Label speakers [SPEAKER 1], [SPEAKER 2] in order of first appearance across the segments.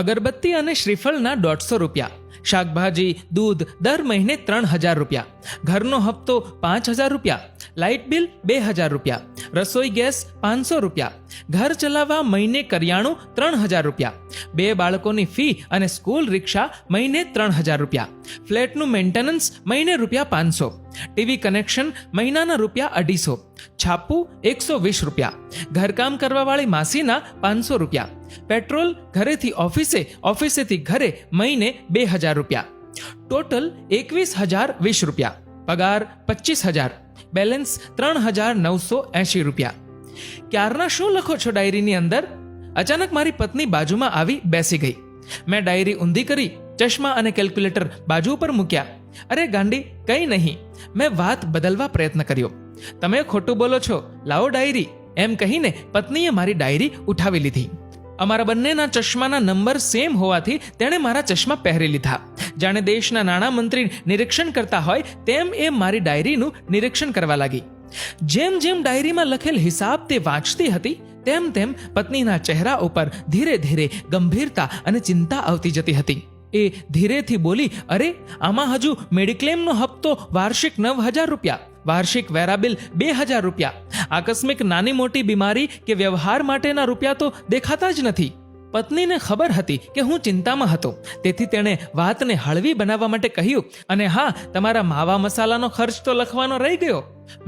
[SPEAKER 1] અગરબત્તી અને શ્રીફળના 150 રૂપિયા, શાકભાજી દૂધ દર મહિને 3000 રૂપિયા, ઘરનો હપ્તો 5000 રૂપિયા, લાઇટ બિલ 2000 રૂપિયા, રસોઈ ગેસ 500 રૂપિયા, ઘર ચલાવવા મહિને કરિયાણું 3000 રૂપિયા, 2 બાળકોની ફી અને સ્કૂલ રિક્ષા મહિને 3000 રૂપિયા, ફ્લેટનું મેન્ટેનન્સ મહિને રૂપિયા 500, ટીવી કનેક્શન મહિનાના રૂપિયા 250, છાપું 120 રૂપિયા, ઘરકામ કરવાવાળી માસીના 500 રૂપિયા, પેટ્રોલ ઘરેથી ઓફિસે, ઓફિસેથી ઘરે મહિને 2000 રૂપિયા, ટોટલ 21,020 રૂપિયા, પગાર 25,000, બેલેન્સ 3,980 રૂપિયા. ક્યારના શું લખો છો ડાયરીની અંદર? અચાનક મારી પત્ની બાજુમાં આવી બેસી ગઈ. મેં ડાયરી ઊંધી કરી, ચશ્મા અને કેલ્ક્યુલેટર બાજુ ઉપર મૂક્યા. અરે ગાંડી, કંઈ નહીં. મેં વાત બદલવા પ્રયત્ન કર્યો. તમે ખોટું બોલો છો, લાવો ડાયરી, એમ કહીને પત્નીએ મારી ડાયરી ઉઠાવી લીધી. અમારા બંનેના ચશ્માના નંબર સેમ હોવાથી તેણે મારા ચશ્મા પહેરી લીધા. જાણે દેશના નાણામંત્રી નિરીક્ષણ કરતા હોય તેમ એ મારી ડાયરીનું નિરીક્ષણ કરવા લાગી. જેમ જેમ ડાયરીમાં લખેલ હિસાબ તે વાંચતી હતી તેમ તેમ પત્નીના ચહેરા ઉપર ધીરે ધીરે ગંભીરતા અને ચિંતા આવતી જતી હતી. એ ધીરેથી બોલી, અરે આમાં હજુ મેડિક્લેમનો હપ્તો વાર્ષિક 9,000 રૂપિયા, વાર્ષિક વેરાબિલ 2,000 રૂપિયા, આકસ્મિક નાની મોટી બીમારી કે વ્યવહાર માટેના રૂપિયા તો દેખાતા જ નથી. પત્નીને ખબર હતી કે હું ચિંતામાં હતો, તેથી તેણે વાતને હળવી બનાવવા માટે કહ્યું, અને હા, તમારા માવા મસાલાનો ખર્ચ તો લખવાનો રહી ગયો.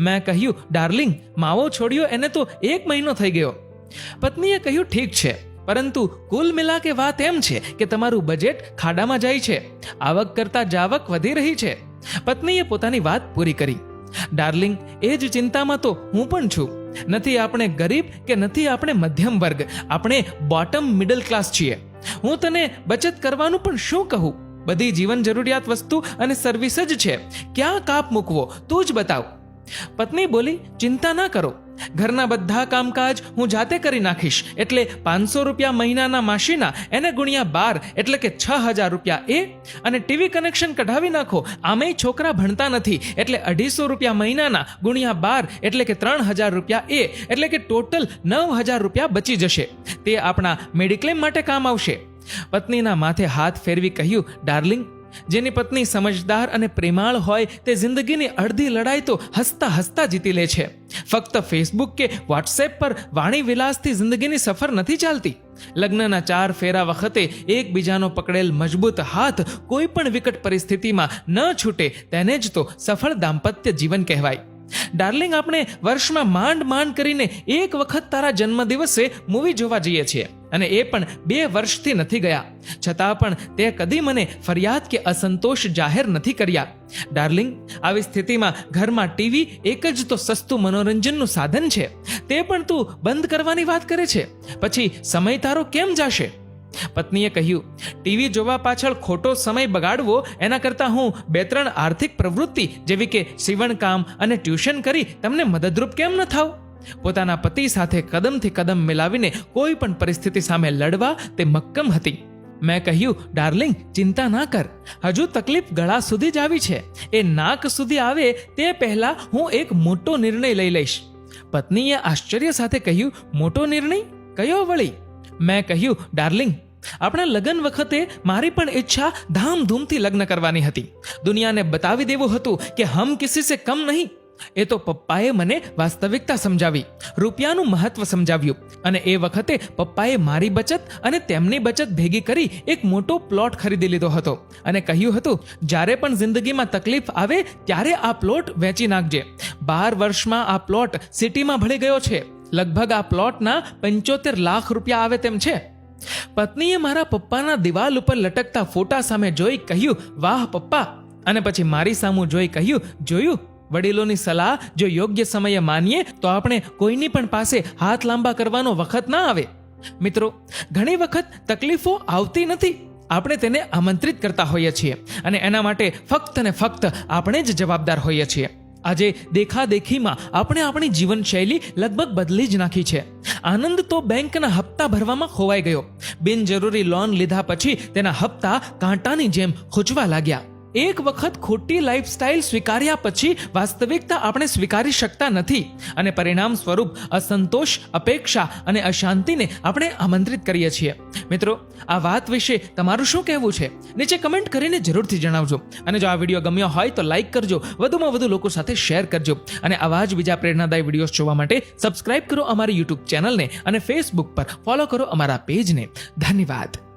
[SPEAKER 1] મેં કહ્યું, ડાર્લિંગ, માવો છોડ્યો એને તો 1 મહિનો થઈ ગયો. પત્નીએ કહ્યું, ઠીક છે, પરંતુ કુલ મિલા કે વાત એમ છે કે તમારું બજેટ ખાડામાં જાય છે, આવક કરતા જાવક વધી રહી છે. પત્નીએ પોતાની વાત પૂરી કરી. ડાર્લિંગ, એ જ ચિંતામાં તો હું પણ છું. નથી આપણે ગરીબ કે નથી આપણે મધ્યમ વર્ગ, આપણે બોટમ મિડલ ક્લાસ છીએ. હું તને બચત કરવાનું પણ શું કહું? બધી જીવન જરૂરિયાત વસ્તુ અને સર્વિસ જ છે, ક્યાં કાપ મૂકવો તું જ બતાવ. પત્ની બોલી, ચિંતા ના કરો, ઘરના બધા કામકાજ હું જાતે કરી નાખીશ. એટલે 500 રૂપિયા મહિનાના માસીના, એને ગુણ્યા 12 એટલે કે 6,000 રૂપિયા એ, અને ટીવી કનેક્શન કઢાવી નાખો. આમેય છોકરા ભણતા નથી, એટલે 250 રૂપિયા મહિનાના ગુણ્યા 12 એટલે કે 3,000 રૂપિયા એ, એટલે કે ટોટલ 9,000 રૂપિયા બચી જશે. તે આપણા મેડિક્લેમ માટે કામ આવશે. પત્નીના માથે હાથ ફેરવી કહ્યું, ડાર્લિંગ, જેની પત્ની સમજદાર અને પ્રેમાળ હોય તે જિંદગીની અડધી લડાઈ તો હસતા હસતા જીતી લે છે. ફક્ત ફેસબુક કે વોટ્સએપ પર વાણી વિલાસથી જિંદગીની સફર નથી ચાલતી. લગ્નના 4 ફેરા વખતે એકબીજાનો પકડેલ મજબૂત હાથ કોઈ પણ વિકટ પરિસ્થિતિમાં ન છૂટે તેને જ તો સફળ દાંપત્ય જીવન કહેવાય. ડાર્લિંગ, આપણે વર્ષમાં માંડ કરીને એક વખત તારા જન્મદિવસે મૂવી જોવા જઈએ છીએ, અને એ પણ 2 વર્ષથી નથી ગયા. છતાં પણ તે કદી મને ફરિયાદ કે અસંતોષ જાહેર નથી કર્યા. ડાર્લિંગ, આવી સ્થિતિમાં ઘરમાં ટીવી એક જ તો સસ્તું મનોરંજનનું સાધન છે, તે પણ તું બંધ કરવાની વાત કરે છે. પછી સમય તારો કેમ જાશે? પત્નીએ કહ્યું, ટીવી જોવા પાછળ ખોટો સમય બગાડવો એના કરતાં હું 2-3 આર્થિક પ્રવૃત્તિ જેવી કે સીવણકામ અને ટ્યુશન કરી તમને મદદરૂપ કેમ ન થાવ? પોતાના પતિ સાથે કદમથી કદમ મિલાવીને કોઈ પણ પરિસ્થિતિ સામે લડવા તે મક્કમ હતી. મેં કહ્યું, ડાર્લિંગ, ચિંતા ના કર, હજુ તકલીફ ગળા સુધી જ આવી છે. એ નાક સુધી આવે તે પહેલા હું એક મોટો નિર્ણય લઈ લઈશ. પત્નીએ આશ્ચર્ય સાથે કહ્યું, મોટો નિર્ણય? કયો વળી? મેં કહ્યું, ડાર્લિંગ, આપણા લગ્ન વખતે મારી પણ ઈચ્છા ધામધૂમથી લગ્ન કરવાની હતી. દુનિયાને બતાવી દેવું હતું કે હમ કિસી સે કમ નહીં. એ તો પપ્પાએ મને વાસ્તવિકતા સમજાવી, રૂપિયાનું મહત્વ સમજાવ્યું. અને એ વખતે પપ્પાએ મારી બચત અને તેમની બચત ભેગી કરી એક મોટો પ્લોટ ખરીદી લીધો હતો, અને કહ્યું હતું, જ્યારે પણ જિંદગીમાં તકલીફ આવે ત્યારે આ પ્લોટ વેચી નાખજે. 12 વર્ષમાં આ પ્લોટ સિટીમાં ભળી ગયો છે. લગભગ આ પ્લોટના 75 લાખ રૂપિયા આવે તેમ છે. પત્નીએ મારા પપ્પાના દિવાલ ઉપર લટકતા ફોટા સામે જોઈ કહ્યું, વાહ પપ્પા. અને પછી મારી સામું જોઈ કહ્યું, જોયું, વડીલોની સલાહ જો યોગ્ય સમયે માનીએ તો આપણે કોઈની પણ પાસે હાથ લાંબા કરવાનો વખત ના આવે. મિત્રો, ઘણી વખત તકલીફો આવતી નથી, આપણે તેને આમંત્રિત કરતા હોઈએ છીએ, અને એના માટે ફક્ત ને ફક્ત આપણે જ જવાબદાર હોઈએ છીએ. આજે દેખાદેખીમાં આપણે આપણી જીવનશૈલી લગભગ બદલી જ નાખી છે. આનંદ તો બેંકના હપ્તા ભરવામાં ખોવાઈ ગયો. બિનજરૂરી લોન લીધા પછી તેના હપ્તા કાંટાની જેમ ખૂંચવા લાગ્યા. એક વખત ખોટી લાઈફસ્ટાઈલ સ્વીકાર્યા પછી વાસ્તવિકતા આપણે સ્વીકારી શકતા નથી અને પરિણામ સ્વરૂપ અસંતોષ, અપેક્ષા અને અશાંતિને આપણે આમંત્રિત કરીએ છીએ. મિત્રો, આ વાત વિશે તમારું શું કહેવું છે? નીચે કમેન્ટ કરીને જરૂરથી જણાવજો. અને જો આ વિડીયો ગમ્યો હોય તો લાઈક કરજો, વધુમાં વધુ લોકો સાથે શેર કરજો અને આવા જ બીજા પ્રેરણાદાયી વિડીયોઝ જોવા માટે સબસ્ક્રાઇબ કરો અમારી યુટ્યુબ ચેનલને અને ફેસબુક પર ફોલો કરો અમારા પેજને. ધન્યવાદ.